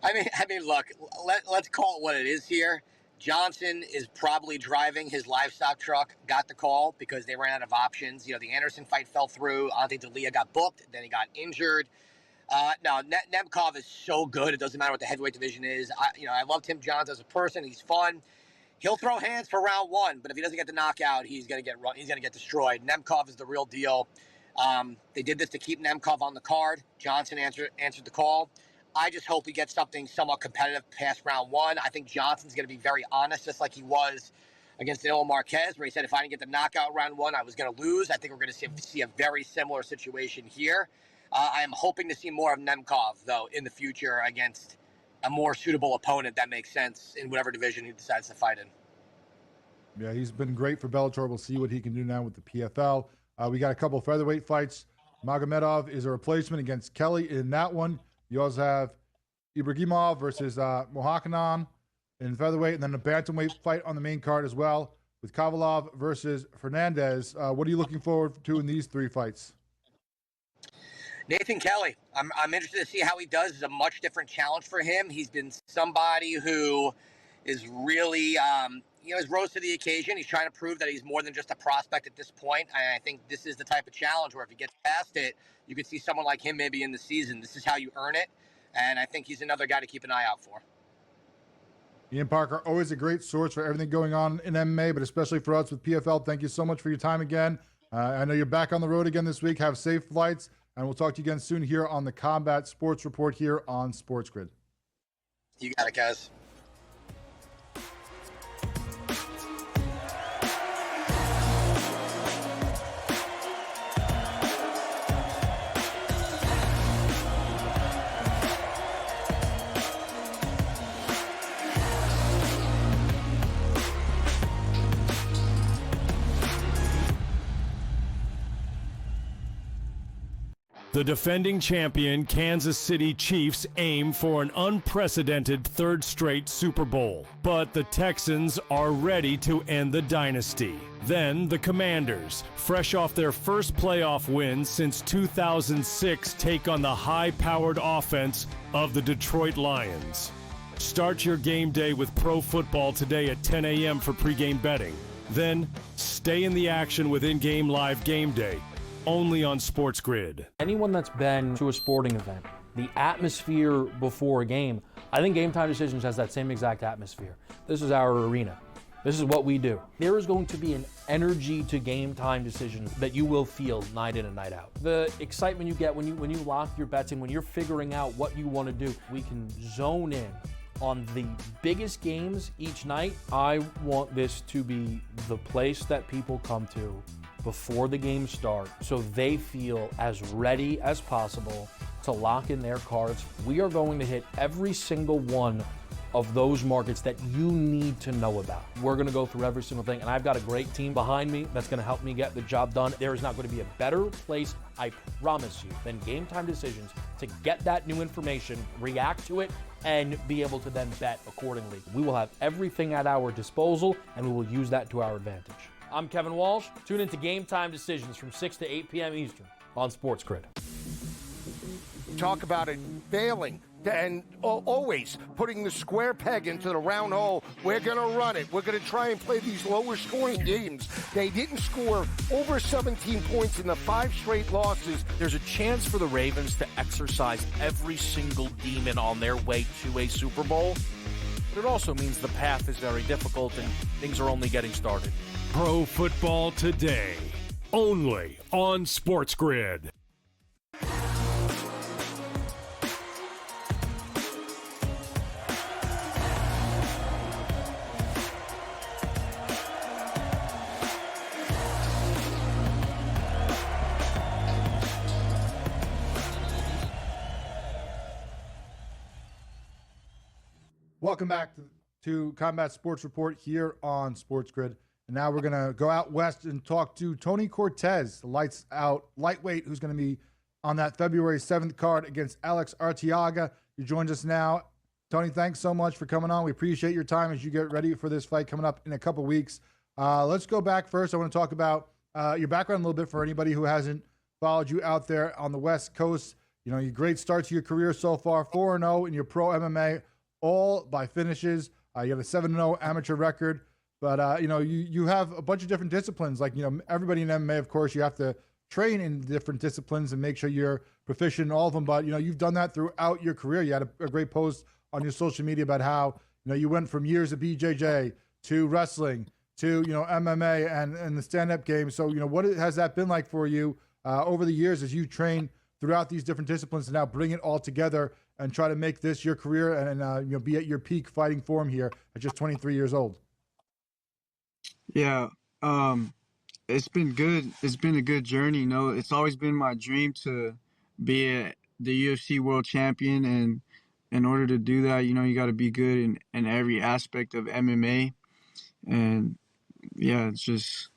I mean, look, let's call it what it is here. Johnson is probably driving his livestock truck, got the call because they ran out of options. The Anderson fight fell through. Ante D'Elia got booked, then he got injured. No, Nemkov is so good. It doesn't matter what the heavyweight division is. I love Tim Johnson as a person. He's fun. He'll throw hands for round one, but if he doesn't get the knockout, he's gonna get destroyed. Nemkov is the real deal. They did this to keep Nemkov on the card. Johnson answered the call. I just hope he gets something somewhat competitive past round one. I think Johnson's going to be very honest, just like he was against Danilo Marquez, where he said, if I didn't get the knockout round one, I was going to lose. I think we're going to see a very similar situation here. I am hoping to see more of Nemkov, though, in the future against a more suitable opponent that makes sense in whatever division he decides to fight in. Yeah, he's been great for Bellator. We'll see what he can do now with the PFL. We got a couple of featherweight fights. Magomedov is a replacement against Kelly in that one. You also have Ibragimov versus Mohakanan in featherweight, and then a bantamweight fight on the main card as well with Kovalov versus Fernandez. What are you looking forward to in these three fights? Nathan Kelly. I'm interested to see how he does. It's a much different challenge for him. He's been somebody who is really, has rose to the occasion. He's trying to prove that he's more than just a prospect at this point. And I think this is the type of challenge where if he gets past it, you could see someone like him maybe in the season. This is how you earn it. And I think he's another guy to keep an eye out for. Ian Parker, always a great source for everything going on in MMA, but especially for us with PFL. Thank you so much for your time again. I know you're back on the road again this week. Have safe flights, and we'll talk to you again soon here on the Combat Sports Report here on SportsGrid. You got it, guys. The defending champion Kansas City Chiefs aim for an unprecedented third straight Super Bowl. But the Texans are ready to end the dynasty. Then the Commanders, fresh off their first playoff win since 2006, take on the high-powered offense of the Detroit Lions. Start your game day with pro football today at 10 a.m. for pregame betting. Then, stay in the action with in-game live game day, only on SportsGrid. Anyone that's been to a sporting event, the atmosphere before a game, I think Game Time Decisions has that same exact atmosphere. This is our arena. This is what we do. There is going to be an energy to Game Time Decisions that you will feel night in and night out. The excitement you get when you lock your bets in, when you're figuring out what you want to do, we can zone in on the biggest games each night. I want this to be the place that people come to before the games start so they feel as ready as possible to lock in their cards. We are going to hit every single one of those markets that you need to know about. We're gonna go through every single thing, and I've got a great team behind me that's gonna help me get the job done. There is not gonna be a better place, I promise you, than Game Time Decisions to get that new information, react to it, and be able to then bet accordingly. We will have everything at our disposal, and we will use that to our advantage. I'm Kevin Walsh. Tune into Game Time Decisions from 6 to 8 p.m. Eastern on SportsGrid. Talk about it failing and always putting the square peg into the round hole. We're going to run it. We're going to try and play these lower scoring games. They didn't score over 17 points in the 5 straight losses. There's a chance for the Ravens to exercise every single demon on their way to a Super Bowl, but it also means the path is very difficult and things are only getting started. Pro football today, only on SportsGrid. Welcome back to Combat Sports Report here on SportsGrid. And now we're going to go out west and talk to Tony Cortez, the lights out lightweight, who's going to be on that February 7th card against Alex Arteaga. You joined us now. Tony, thanks so much for coming on. We appreciate your time as you get ready for this fight coming up in a couple weeks. Let's go back first. I want to talk about your background a little bit for anybody who hasn't followed you out there on the West Coast. You know, your great start to your career so far, 4-0 in your pro MMA, all by finishes. You have a 7-0 amateur record, but you have a bunch of different disciplines. Like, everybody in MMA, of course, you have to train in different disciplines and make sure you're proficient in all of them. But, you've done that throughout your career. You had a great post on your social media about how, you went from years of BJJ to wrestling to, MMA and the stand-up game. So, what has that been like for you over the years as you train throughout these different disciplines to now bring it all together and try to make this your career and be at your peak fighting form here at just 23 years old? Yeah, it's been good. It's been a good journey. It's always been my dream to be the UFC world champion, and in order to do that, you got to be good in every aspect of MMA. And yeah, it's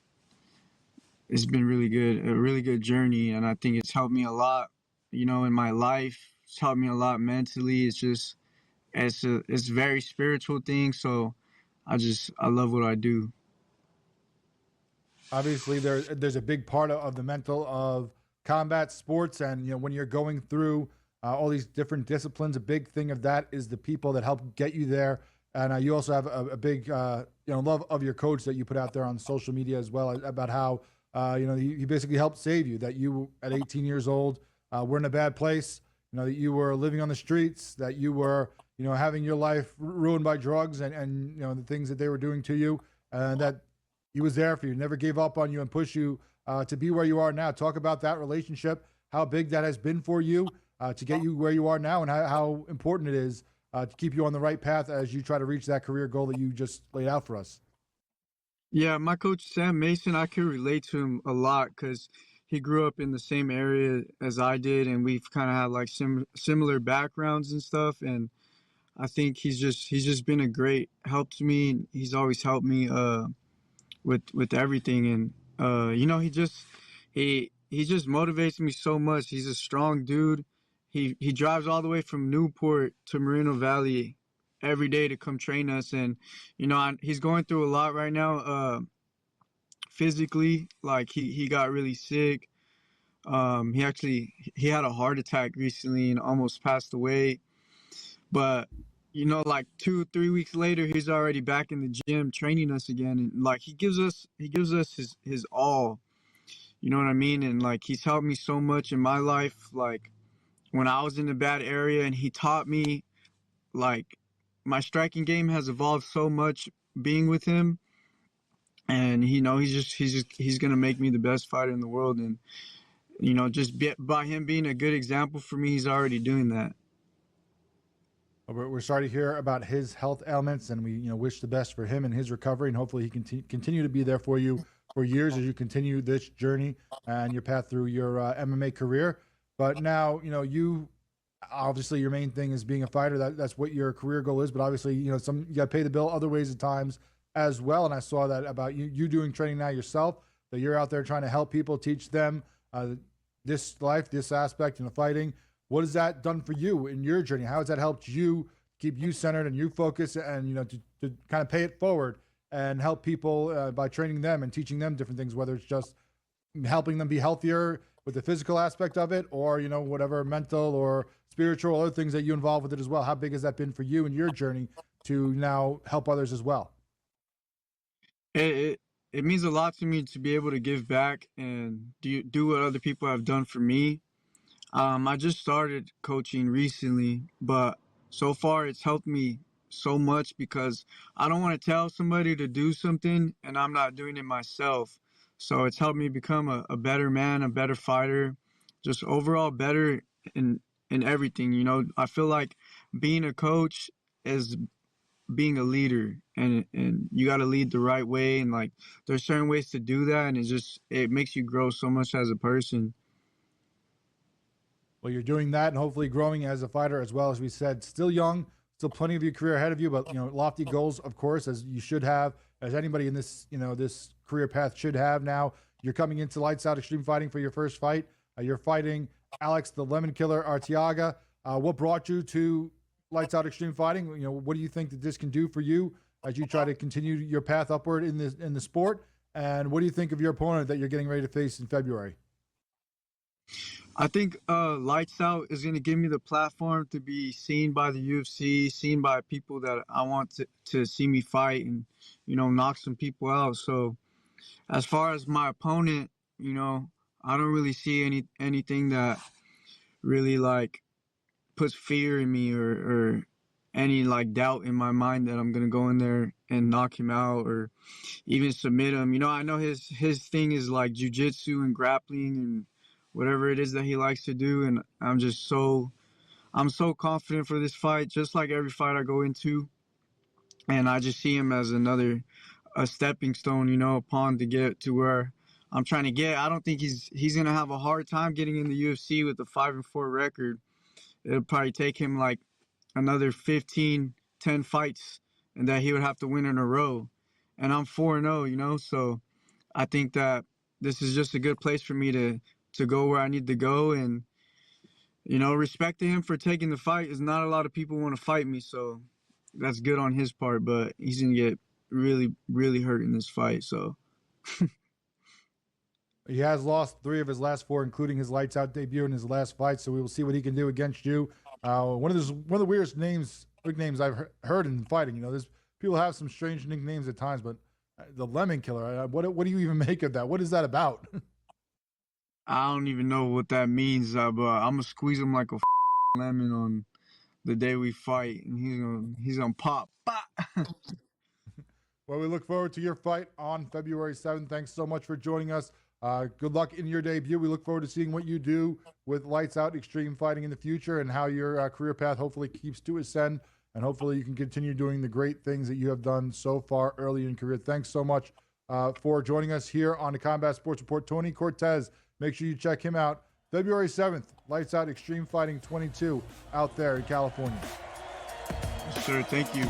been really good, a really good journey, and I think it's helped me a lot, in my life. It's helped me a lot mentally. It's a very spiritual thing. So I love what I do. Obviously, there's a big part of the mental of combat sports, and when you're going through all these different disciplines, a big thing of that is the people that help get you there. And you also have a big love of your coach that you put out there on social media as well, about how he basically helped save you. That you at 18 years old were in a bad place. That you were living on the streets, that you were, having your life ruined by drugs and the things that they were doing to you, and that he was there for you, never gave up on you and pushed you to be where you are now. Talk about that relationship, how big that has been for you to get you where you are now, and how important it is to keep you on the right path as you try to reach that career goal that you just laid out for us. Yeah, my coach, Sam Mason, I can relate to him a lot because he grew up in the same area as I did, and we've kind of had like similar backgrounds and stuff. And I think he's just been a great help to me. He's always helped me with everything, and he just motivates me so much. He's a strong dude. He drives all the way from Newport to Moreno Valley every day to come train us, and he's going through a lot right now. Physically, like he got really sick. He had a heart attack recently and almost passed away. But you know, like 2 or 3 weeks later, he's already back in the gym training us again, and like he gives us his all. You know what I mean? And like he's helped me so much in my life, like when I was in a bad area, and he taught me, like, my striking game has evolved so much being with him. And he's gonna make me the best fighter in the world, and you know, by him being a good example for me, he's already doing that. We're sorry to hear about his health ailments, and we wish the best for him and his recovery, and hopefully he can continue to be there for you for years as you continue this journey and your path through your MMA career. But now, you obviously your main thing is being a fighter. That's what your career goal is. But obviously, you got to pay the bill other ways at times as well. And I saw that about you doing training now yourself, that you're out there trying to help people, teach them this life, this aspect, fighting. What has that done for you in your journey? How has that helped you keep you centered and you focused, and to kind of pay it forward and help people by training them and teaching them different things, whether it's just helping them be healthier with the physical aspect of it, or whatever mental or spiritual, other things that you involve with it as well? How big has that been for you in your journey to now help others as well? It means a lot to me to be able to give back and do what other people have done for me. I just started coaching recently, but so far it's helped me so much because I don't want to tell somebody to do something and I'm not doing it myself. So it's helped me become a better man, a better fighter, just overall better in everything. I feel like being a coach is being a leader, and you got to lead the right way, and like there's certain ways to do that, and it makes you grow so much as a person. Well, you're doing that and hopefully growing as a fighter as well. As we said, still young, still plenty of your career ahead of you, but lofty goals, of course, as you should have, as anybody in this this career path should have. Now you're coming into Lights Out Extreme Fighting for your first fight. You're fighting Alex the Lemon Killer Arteaga. What brought you to Lights Out Extreme Fighting? What do you think that this can do for you as you try to continue your path upward in the sport? And what do you think of your opponent that you're getting ready to face in February? I think Lights Out is going to give me the platform to be seen by the UFC, seen by people that I want to see me fight and, knock some people out. So as far as my opponent, I don't really see anything that really like puts fear in me or any like doubt in my mind that I'm going to go in there and knock him out or even submit him. I know his thing is like jiu-jitsu and grappling and whatever it is that he likes to do, and I'm so confident for this fight, just like every fight I go into, and I just see him as a stepping stone, a pawn to get to where I'm trying to get. I don't think he's gonna have a hard time getting in the UFC with a 5-4 record. It'll probably take him like another 15-10 fights, and that he would have to win in a row, and I'm 4-0, so I think that this is just a good place for me to go where I need to go, and respecting him for taking the fight. Is not a lot of people want to fight me, so that's good on his part, but he's gonna get really, really hurt in this fight. So he has lost 3 of his last 4, including his Lights Out debut in his last fight, so we will see what he can do against you. One of the weirdest nicknames I've heard in fighting. There's people have some strange nicknames at times, but the Lemon Killer, what do you even make of that? What is that about? I don't even know what that means, but I'm gonna squeeze him like a lemon on the day we fight, and he's gonna pop. Well, we look forward to your fight on February 7th. Thanks so much for joining us. Good luck in your debut. We look forward to seeing what you do with Lights Out Extreme Fighting in the future, and how your career path hopefully keeps to ascend, and hopefully you can continue doing the great things that you have done so far early in your career. Thanks so much for joining us here on the Combat Sports Report. Tony Cortez. Make sure you check him out. February 7th, Lights Out Extreme Fighting 22 out there in California. Yes, sir. Thank you.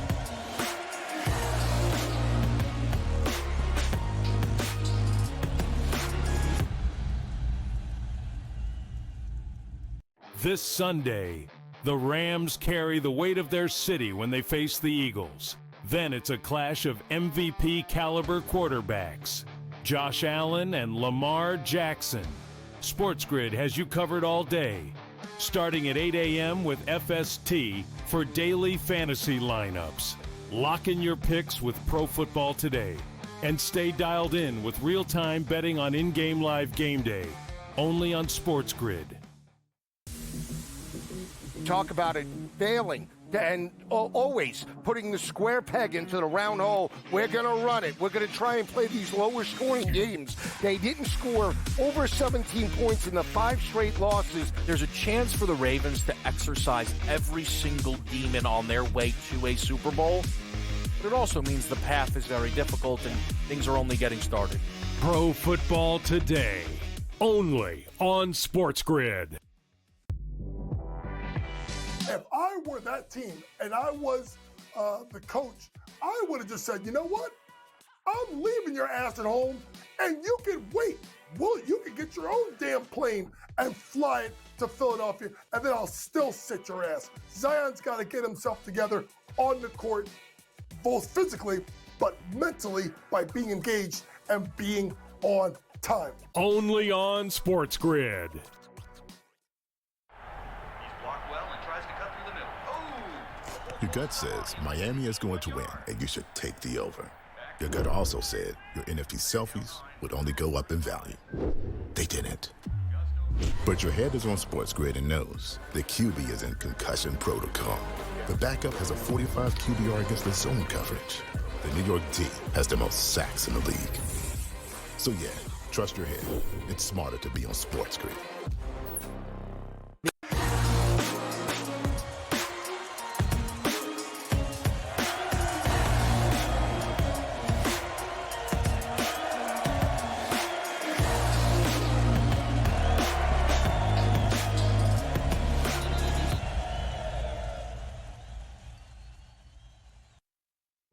This Sunday, the Rams carry the weight of their city when they face the Eagles. Then it's a clash of MVP caliber quarterbacks, Josh Allen and Lamar Jackson. SportsGrid has you covered all day. starting at 8 a.m. with FST for daily fantasy lineups. Lock in your picks with Pro Football Today and stay dialed in with real-time betting on in-game live game day, only on SportsGrid. Talk about it failing and always putting the square peg into the round hole. We're going to run it. We're going to try and play these lower scoring games. They didn't score over 17 points in the 5 straight losses. There's a chance for the Ravens to exercise every single demon on their way to a Super Bowl. But it also means the path is very difficult and things are only getting started. Pro Football Today, only on SportsGrid. If I were that team and I was the coach, I would have just said, you know what? I'm leaving your ass at home and you can wait. Well, you can get your own damn plane and fly it to Philadelphia, and then I'll still sit your ass. Zion's got to get himself together on the court, both physically, but mentally by being engaged and being on time. Only on SportsGrid. Your gut says Miami is going to win, and you should take the over. Your gut also said your NFT selfies would only go up in value. They didn't. But your head is on SportsGrid and knows the QB is in concussion protocol. The backup has a 45 QBR against the zone coverage. The New York D has the most sacks in the league. So yeah, trust your head. It's smarter to be on SportsGrid.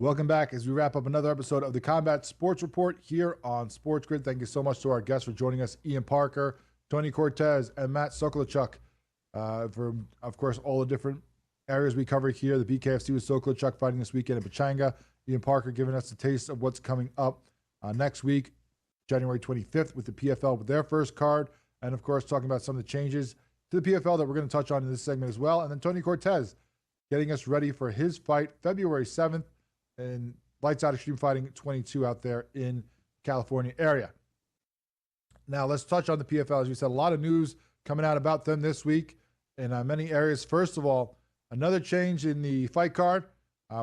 Welcome back as we wrap up another episode of the Combat Sports Report here on SportsGrid. Thank you so much to our guests for joining us, Ian Parker, Tony Cortez, and Matt Socholotiuk, for, of course, all the different areas we cover here. The BKFC with Socholotiuk fighting this weekend in Pechanga. Ian Parker giving us a taste of what's coming up next week, January 25th, with the PFL with their first card. And, of course, talking about some of the changes to the PFL that we're going to touch on in this segment as well. And then Tony Cortez getting us ready for his fight February 7th. And Lights Out Extreme Fighting 22 out there in California area. Now, let's touch on the PFL. As we said, a lot of news coming out about them this week in many areas. First of all, another change in the fight card.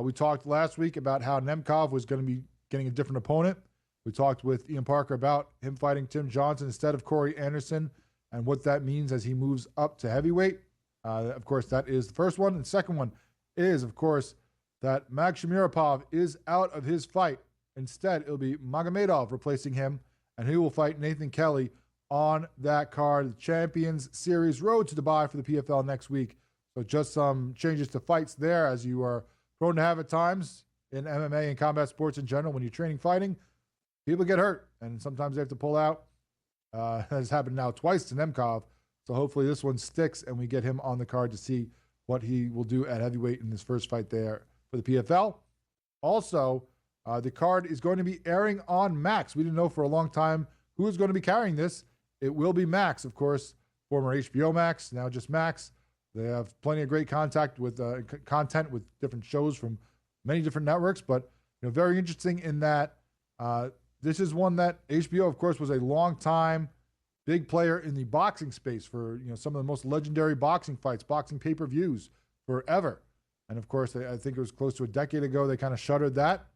We talked last week about how Nemkov was going to be getting a different opponent. We talked with Ian Parker about him fighting Tim Johnson instead of Corey Anderson and what that means as he moves up to heavyweight. Of course, that is the first one. And the second one is, of course, that Magomed is out of his fight. Instead, it'll be Magomedov replacing him, and he will fight Nathan Kelly on that card. The Champions Series Road to Dubai for the PFL next week. So just some changes to fights there, as you are prone to have at times in MMA and combat sports in general. When you're training fighting, people get hurt, and sometimes they have to pull out. Has happened now twice to Nemkov. So hopefully this one sticks, and we get him on the card to see what he will do at heavyweight in his first fight there for the PFL. Also, the card is going to be airing on Max. We didn't know for a long time who is going to be carrying this. It will be Max, of course, former HBO Max, now just Max. They have plenty of great content with different shows from many different networks, but very interesting in that this is one that HBO, of course, was a long time big player in the boxing space for some of the most legendary boxing fights, boxing pay-per-views forever. And, of course, I think it was close to a decade ago, they kind of shuttered that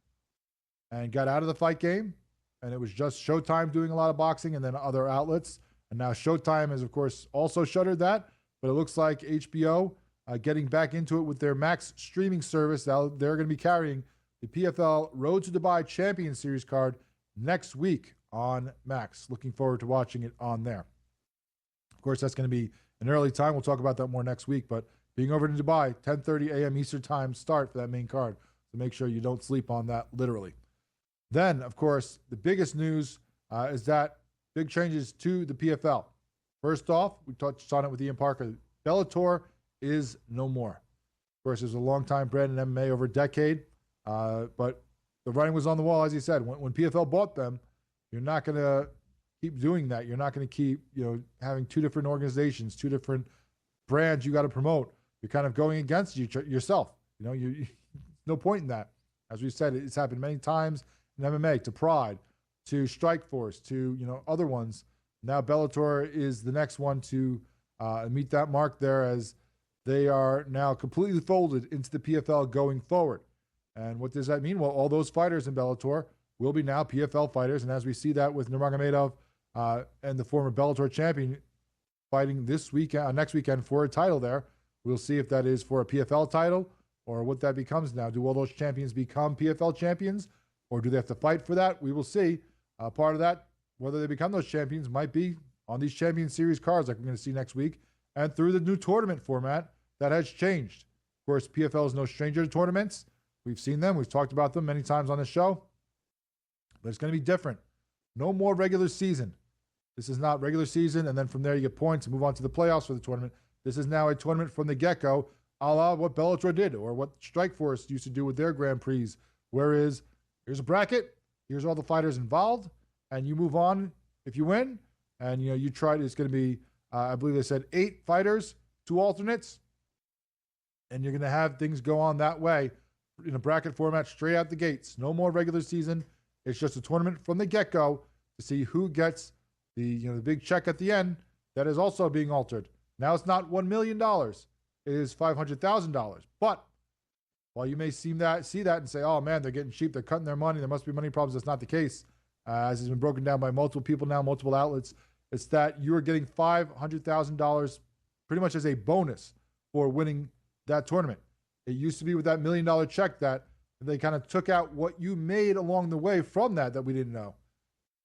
and got out of the fight game. And it was just Showtime doing a lot of boxing and then other outlets. And now Showtime has, of course, also shuttered that. But it looks like HBO getting back into it with their Max streaming service. They're going to be carrying the PFL Road to Dubai Champions Series card next week on Max. Looking forward to watching it on there. Of course, that's going to be an early time. We'll talk about that more next week. But being over in Dubai, 10:30 a.m. Eastern Time start for that main card. So make sure you don't sleep on that literally. Then, of course, the biggest news is that big changes to the PFL. First off, we touched on it with Ian Parker. Bellator is no more. Of course, there's a long-time brand in MMA, over a decade. But the writing was on the wall, as you said. When PFL bought them, you're not going to keep doing that. You're not going to keep having two different organizations, two different brands you got to promote, you're kind of going against yourself. You no point in that. As we said, it's happened many times in MMA, to Pride, to Strikeforce, to other ones. Now Bellator is the next one to meet that mark there, as they are now completely folded into the PFL going forward. And what does that mean? Well, all those fighters in Bellator will be now PFL fighters. And as we see that with Nurmagomedov and the former Bellator champion fighting this weekend, next weekend for a title there, we'll see if that is for a PFL title or what that becomes now. Do all those champions become PFL champions, or do they have to fight for that? We will see. Part of that, whether they become those champions, might be on these Champion Series cards like we're going to see next week, and through the new tournament format that has changed. Of course, PFL is no stranger to tournaments. We've seen them. We've talked about them many times on the show. But it's going to be different. No more regular season. This is not regular season, and then from there you get points and move on to the playoffs for the tournament. This is now a tournament from the get-go, a la what Bellator did or what Strikeforce used to do with their Grand Prix, whereas here's a bracket, here's all the fighters involved, and you move on if you win. And, you try it. It's going to be, I believe they said 8 fighters, 2 alternates, and you're going to have things go on that way in a bracket format straight out the gates. No more regular season. It's just a tournament from the get-go to see who gets the big check at the end that is also being altered. Now it's not $1 million. It is $500,000. But while you may see that and say, oh, man, they're getting cheap, they're cutting their money, there must be money problems, that's not the case. As has been broken down by multiple people now, multiple outlets, it's that you are getting $500,000 pretty much as a bonus for winning that tournament. It used to be with that $1 million check that they kind of took out what you made along the way from that we didn't know.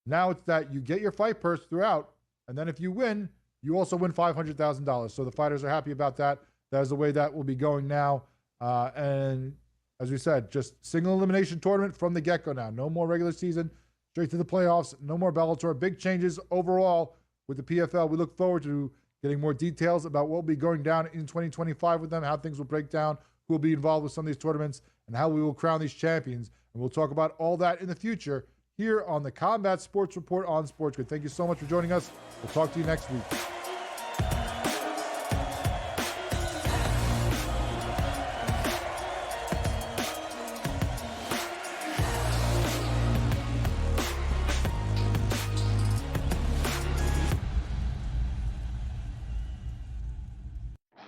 Now it's that you get your fight purse throughout, and then if you win, you also win $500,000. So the fighters are happy about that. That is the way that will be going now. And as we said, just single elimination tournament from the get-go now. No more regular season, straight to the playoffs. No more Bellator. Big changes overall with the PFL. We look forward to getting more details about what will be going down in 2025 with them, how things will break down, who will be involved with some of these tournaments, and how we will crown these champions. And we'll talk about all that in the future here on the Combat Sports Report on SportsGrid. Thank you so much for joining us. We'll talk to you next week.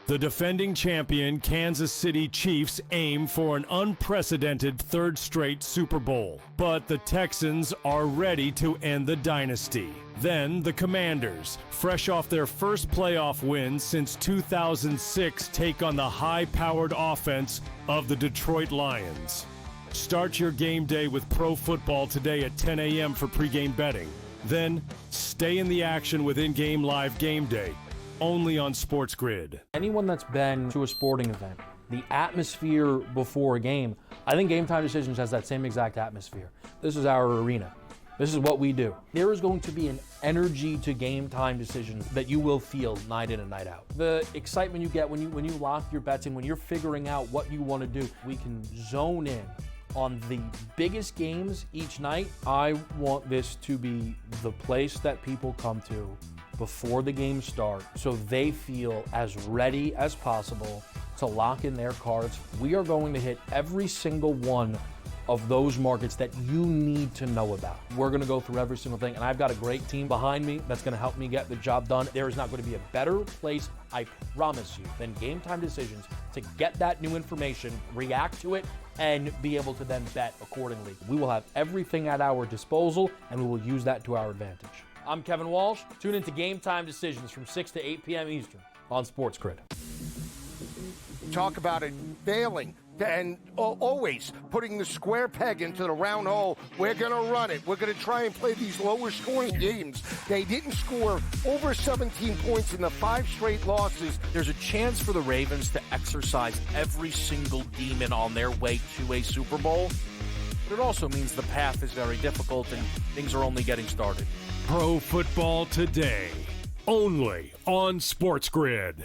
The defending champion Kansas City Chiefs aim for an unprecedented third straight Super Bowl, but the Texans are ready to end the dynasty. Then the Commanders, fresh off their first playoff win since 2006, take on the high-powered offense of the Detroit Lions. Start your game day with pro football today at 10 a.m. for pregame betting. Then stay in the action with in-game live game day. Only on SportsGrid. Anyone that's been to a sporting event, the atmosphere before a game, I think Game Time Decisions has that same exact atmosphere. This is our arena. This is what we do. There is going to be an energy to Game Time Decisions that you will feel night in and night out. The excitement you get when you lock your bets in, when you're figuring out what you want to do, we can zone in on the biggest games each night. I want this to be the place that people come to before the games start, so they feel as ready as possible to lock in their cards. We are going to hit every single one of those markets that you need to know about. We're gonna go through every single thing, and I've got a great team behind me that's gonna help me get the job done. There is not gonna be a better place, I promise you, than Game Time Decisions to get that new information, react to it, and be able to then bet accordingly. We will have everything at our disposal, and we will use that to our advantage. I'm Kevin Walsh. Tune into Game Time Decisions from 6 to 8 p.m. Eastern on SportsGrid. Talk about it failing and always putting the square peg into the round hole. We're going to run it. We're going to try and play these lower scoring games. They didn't score over 17 points in the 5 straight losses. There's a chance for the Ravens to exercise every single demon on their way to a Super Bowl. But it also means the path is very difficult and things are only getting started. Pro Football Today, only on SportsGrid.